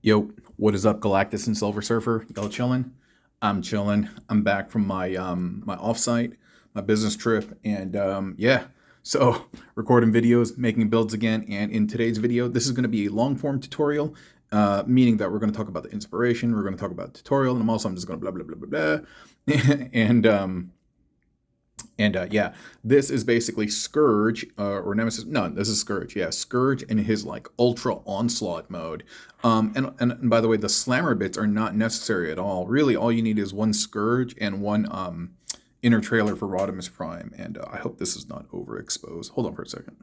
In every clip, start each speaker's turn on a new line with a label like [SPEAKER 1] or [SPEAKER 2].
[SPEAKER 1] Yo, what is up, Galactus and Silver Surfer? Y'all chilling? I'm chilling. I'm back from my offsite, my business trip, and yeah. So recording videos, making builds again, and in today's video, this is going to be a long form tutorial, meaning that we're going to talk about the inspiration, we're going to talk about the tutorial, and I'm just going to blah blah blah blah blah, and yeah, this is basically Scourge or Nemesis. No, this is Scourge. Yeah, Scourge in his like ultra onslaught mode. And by the way, the slammer bits are not necessary at all. Really, all you need is one Scourge and one inner trailer for Rodimus Prime. And I hope this is not overexposed. Hold on for a second.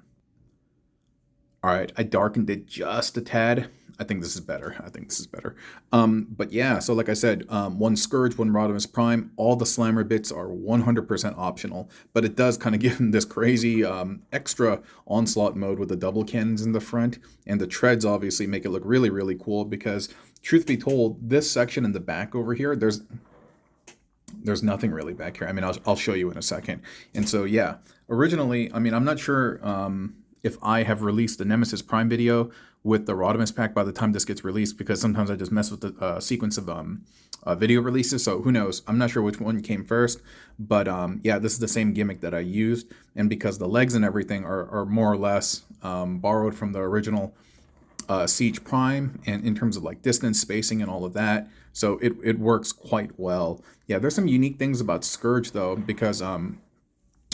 [SPEAKER 1] All right, I darkened it just a tad. I think this is better. I think this is better. But yeah, so like I said, one Scourge, one Rodimus Prime. All the Slammer bits are 100% optional, but it does kind of give him this crazy extra Onslaught mode with the double cannons in the front, and the treads obviously make it look really, really cool because, truth be told, this section in the back over here, there's nothing really back here. I mean, I'll show you in a second. And so yeah, originally, I mean, I'm not sure if I have released the Nemesis Prime video with the Rodimus pack by the time this gets released, because sometimes I just mess with the sequence of video releases, so who knows. I'm not sure which one came first, but yeah, this is the same gimmick that I used, and because the legs and everything are more or less borrowed from the original Siege Prime, and in terms of like distance, spacing, and all of that, so it works quite well. Yeah, there's some unique things about Scourge though, because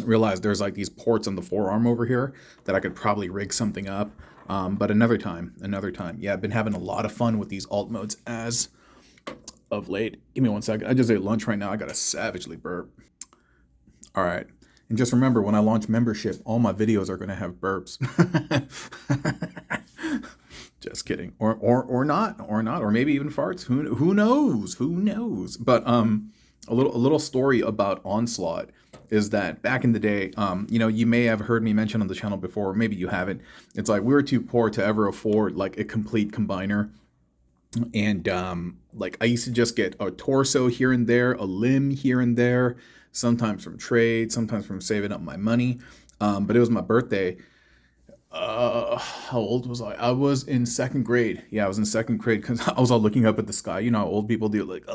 [SPEAKER 1] realize there's like these ports on the forearm over here that I could probably rig something up. But another time. Yeah, I've been having a lot of fun with these alt modes as of late. Give me 1 second. I just ate lunch right now. I got a savagely burp. All right. And just remember, when I launch membership, all my videos are going to have burps. Just kidding. Or not, or maybe even farts. Who knows? Who knows? But a little story about Onslaught is that back in the day, you may have heard me mention on the channel before, or maybe you haven't. It's like we were too poor to ever afford like a complete combiner, and like I used to just get a torso here and there, a limb here and there, sometimes from trade, sometimes from saving up my money. But it was my birthday. How old was I? I was in second grade. Yeah, I was in second grade because I was all looking up at the sky. You know how old people do, like,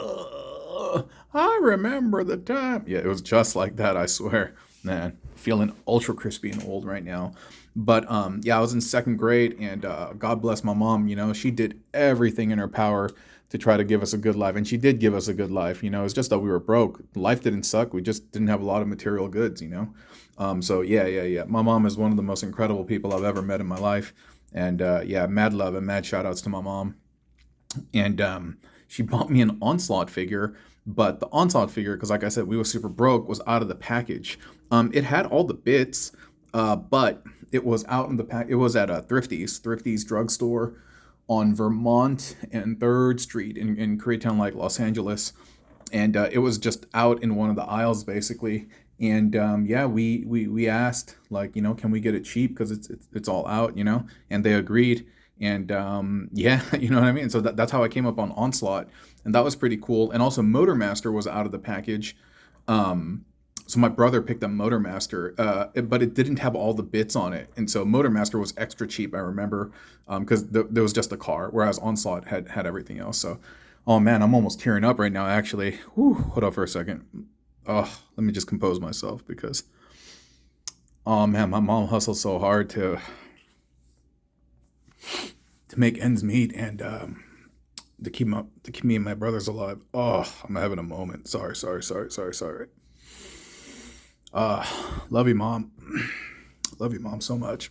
[SPEAKER 1] I remember the time. Yeah, it was just like that, I swear. Man, feeling ultra crispy and old right now. But yeah, I was in second grade, and God bless my mom. She did everything in her power to try to give us a good life, and she did give us a good life. It's just that we were broke. Life didn't suck. We just didn't have a lot of material goods. So yeah. My mom is one of the most incredible people I've ever met in my life, and yeah, mad love and mad shout outs to my mom. And she bought me an Onslaught figure, but the Onslaught figure, because like I said, we were super broke, was out of the package. It had all the bits, but it was out in the pack. It was at a Thrifty's drugstore on Vermont and 3rd Street in Koreatown, like Los Angeles. And it was just out in one of the aisles, basically. And yeah, we asked, like, can we get it cheap because it's all out, and they agreed. And yeah, you know what I mean? So that's how I came up on Onslaught, and that was pretty cool. And also Motormaster was out of the package. So my brother picked up Motormaster, but it didn't have all the bits on it. And so Motormaster was extra cheap, I remember, because there was just a car, whereas Onslaught had everything else. So, oh man, I'm almost tearing up right now, actually. Whew, hold on for a second. Oh, let me just compose myself because, oh man, my mom hustled so hard to make ends meet, and to keep me and my brothers alive. Oh, I'm having a moment. Sorry. Love you, mom. Love you, mom, so much.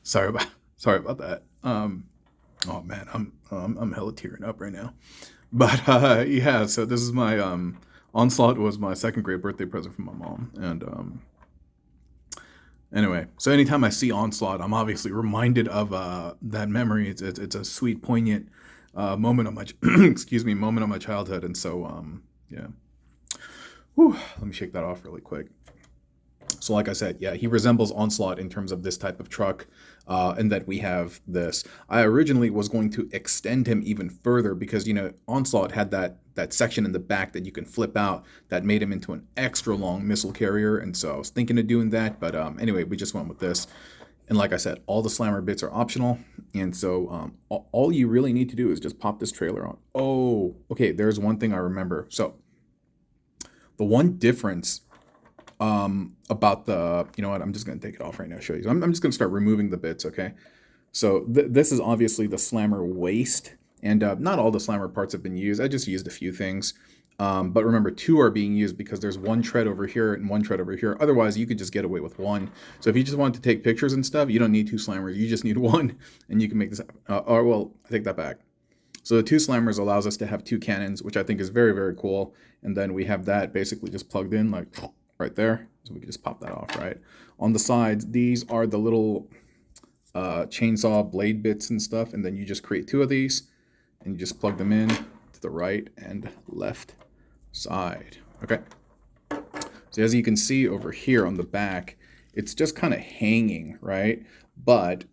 [SPEAKER 1] sorry about that. Oh man, I'm hella tearing up right now. But yeah, so this is my Onslaught was my second grade birthday present from my mom, and anyway, so anytime I see Onslaught, I'm obviously reminded of that memory. It's a sweet, poignant moment of my moment of my childhood, and so yeah. Whew, let me shake that off really quick. So like I said, yeah, he resembles Onslaught in terms of this type of truck, and that we have this. I originally was going to extend him even further because, Onslaught had that section in the back that you can flip out that made him into an extra long missile carrier, and so I was thinking of doing that, but anyway, we just went with this. And like I said, all the slammer bits are optional. And so all you really need to do is just pop this trailer on. Oh, okay, there's one thing I remember. So the one difference about the, you know what, I'm just going to take it off right now, show you. I'm just going to start removing the bits, okay? So this is obviously the slammer waist, and not all the slammer parts have been used. I just used a few things. But remember, 2 are being used because there's 1 tread over here and 1 tread over here. Otherwise, you could just get away with 1. So if you just want to take pictures and stuff, you don't need 2 slammers. You just need 1, and you can make this. Or well, I take that back. So the 2 slammers allows us to have 2 cannons, which I think is very, very cool. And then we have that basically just plugged in like right there. So we can just pop that off, right? On the sides, these are the little chainsaw blade bits and stuff. And then you just create 2 of these, and you just plug them in to the right and left side. Okay. So as you can see over here on the back, it's just kind of hanging, right? But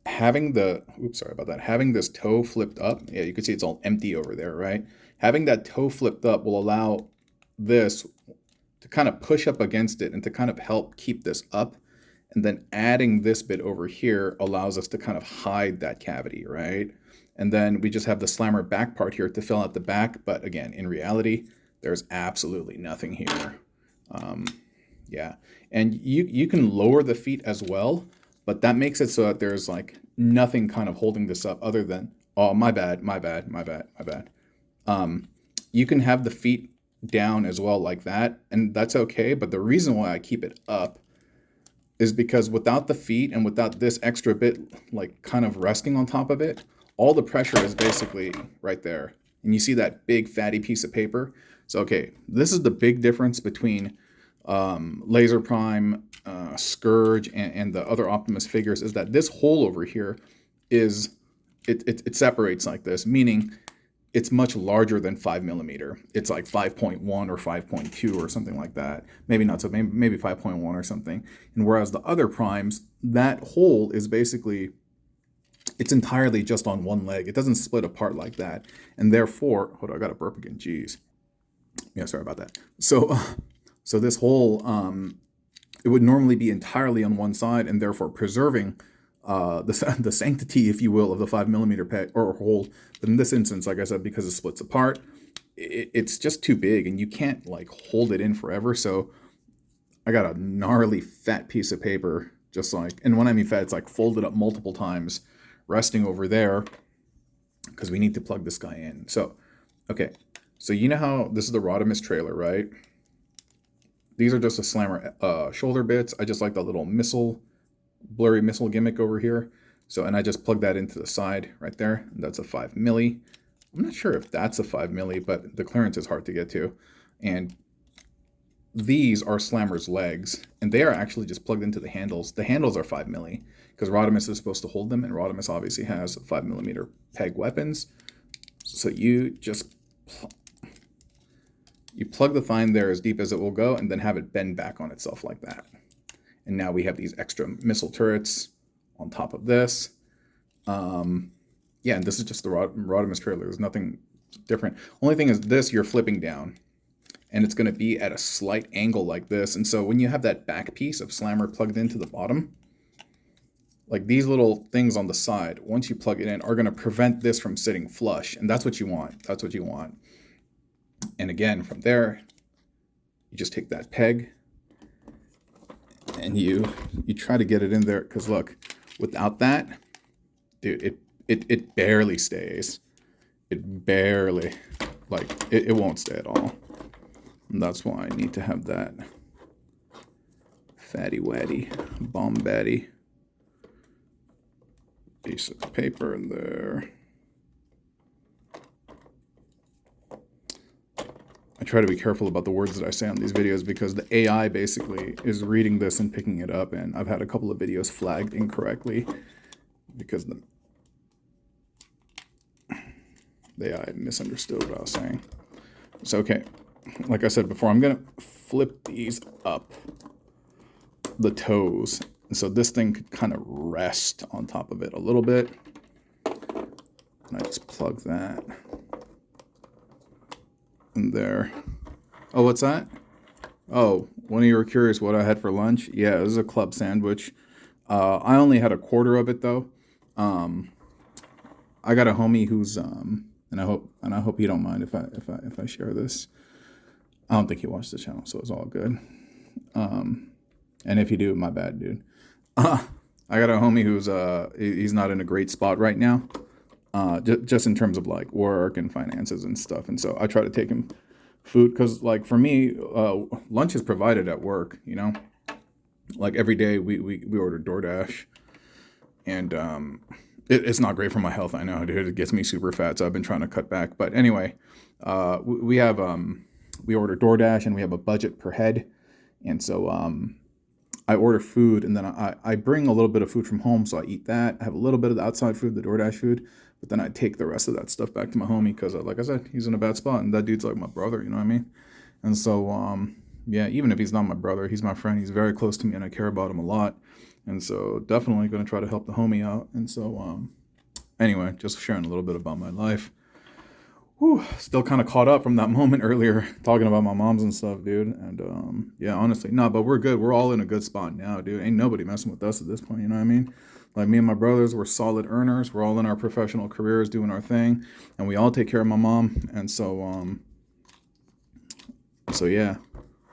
[SPEAKER 1] having the, oops, sorry about that. Having this toe flipped up, yeah, you can see it's all empty over there, right? Having that toe flipped up will allow this to kind of push up against it and to kind of help keep this up. And then adding this bit over here allows us to kind of hide that cavity, right? And then we just have the slammer back part here to fill out the back. But again, in reality, there's absolutely nothing here. Yeah, and you can lower the feet as well, but that makes it so that there's like nothing kind of holding this up other than, oh, my bad. You can have the feet down as well like that, and that's okay. But the reason why I keep it up is because without the feet and without this extra bit like kind of resting on top of it, all the pressure is basically right there. And you see that big fatty piece of paper? So, okay, this is the big difference between Laser Prime, Scourge, and the other Optimus figures, is that this hole over here is, it separates like this, meaning it's much larger than 5mm. It's like 5.1 or 5.2 or something like that. Maybe not so, maybe 5.1 or something. And whereas the other primes, that hole is basically, it's entirely just on one leg. It doesn't split apart like that. And therefore, hold on, I got to burp again, jeez. Yeah, sorry about that. So this hole, it would normally be entirely on one side, and therefore preserving the sanctity, if you will, of the 5mm peg or hole. But in this instance, like I said, because it splits apart, it's just too big, and you can't like hold it in forever. So I got a gnarly fat piece of paper, just like, and when I mean fat, it's like folded up multiple times, resting over there, because we need to plug this guy in. So, okay, so you know how this is the Rodimus trailer, right? These are just a slammer shoulder bits. I just like the little blurry missile gimmick over here. So, and I just plug that into the side right there. And that's a 5mm. I'm not sure if that's a 5mm, but the clearance is hard to get to. And these are Slammer's legs, and they are actually just plugged into the handles. The handles are 5mm because Rodimus is supposed to hold them, and Rodimus obviously has 5mm peg weapons. So you just you plug the thigh in there as deep as it will go, and then have it bend back on itself like that. And now we have these extra missile turrets on top of this. Yeah, and this is just the Rodimus trailer. There's nothing different. Only thing is this, you're flipping down, and it's going to be at a slight angle like this. And so when you have that back piece of Slammer plugged into the bottom, like these little things on the side, once you plug it in, are going to prevent this from sitting flush. And that's what you want. That's what you want. And again, from there, you just take that peg and you try to get it in there. Because look, without that, dude, it barely stays. It barely, like, it won't stay at all. And that's why I need to have that fatty waddy, bomb batty piece of paper in there. I try to be careful about the words that I say on these videos because the AI basically is reading this and picking it up, and I've had a couple of videos flagged incorrectly because the AI misunderstood what I was saying. So, okay, like I said before, I'm going to flip these up, the toes, and so this thing could kind of rest on top of it a little bit. And I just plug that in there. Oh, what's that? Oh, one of you were curious what I had for lunch. Yeah, it was a club sandwich. I only had a quarter of it though. Um, I got a homie who's and I hope you don't mind if I share this. I don't think he watched the channel, so it's all good. And if you do, my bad, dude. I got a homie who's he's not in a great spot right now. Just in terms of like work and finances and stuff. And so I try to take him food because like for me, lunch is provided at work, you know, like every day we order DoorDash and it's not great for my health. I know, dude, it gets me super fat. So I've been trying to cut back. But anyway, we have, we order DoorDash and we have a budget per head. And so I order food and then I bring a little bit of food from home. So I eat that. I have a little bit of the outside food, the DoorDash food. But then I take the rest of that stuff back to my homie because, like I said, he's in a bad spot. And that dude's like my brother, you know what I mean? And so, yeah, even if he's not my brother, he's my friend. He's very close to me and I care about him a lot. And so definitely going to try to help the homie out. And so, anyway, just sharing a little bit about my life. Whew, still kind of caught up from that moment earlier talking about my moms and stuff, dude. And yeah, honestly, no, but we're good. We're all in a good spot now, dude. Ain't nobody messing with us at this point, you know what I mean? Like me and my brothers, we're solid earners. We're all in our professional careers doing our thing. And we all take care of my mom. And so, so yeah,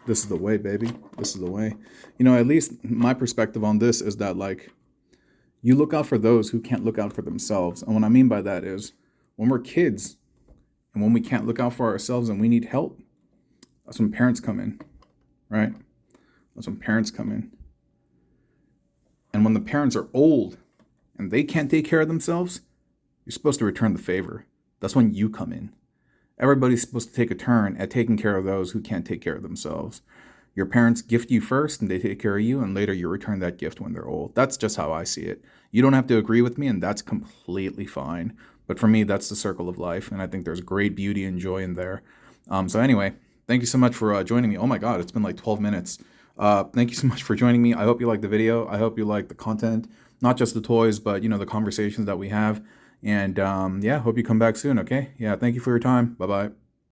[SPEAKER 1] this is the way, baby. This is the way. You know, at least my perspective on this is that like, you look out for those who can't look out for themselves. And what I mean by that is when we're kids and when we can't look out for ourselves and we need help, that's when parents come in, right? That's when parents come in. And when the parents are old and they can't take care of themselves, you're supposed to return the favor. That's when you come in. Everybody's supposed to take a turn at taking care of those who can't take care of themselves. Your parents gift you first and they take care of you, and later you return that gift when they're old. That's just how I see it. You don't have to agree with me, and that's completely fine. But for me, that's the circle of life, and I think there's great beauty and joy in there. So anyway, thank you so much for joining me. Oh my God, it's been like 12 minutes. Thank you so much for joining me. I hope you like the video. I hope you like the content, not just the toys, but, you know, the conversations that we have. And yeah, hope you come back soon, okay? Yeah, thank you for your time. Bye-bye.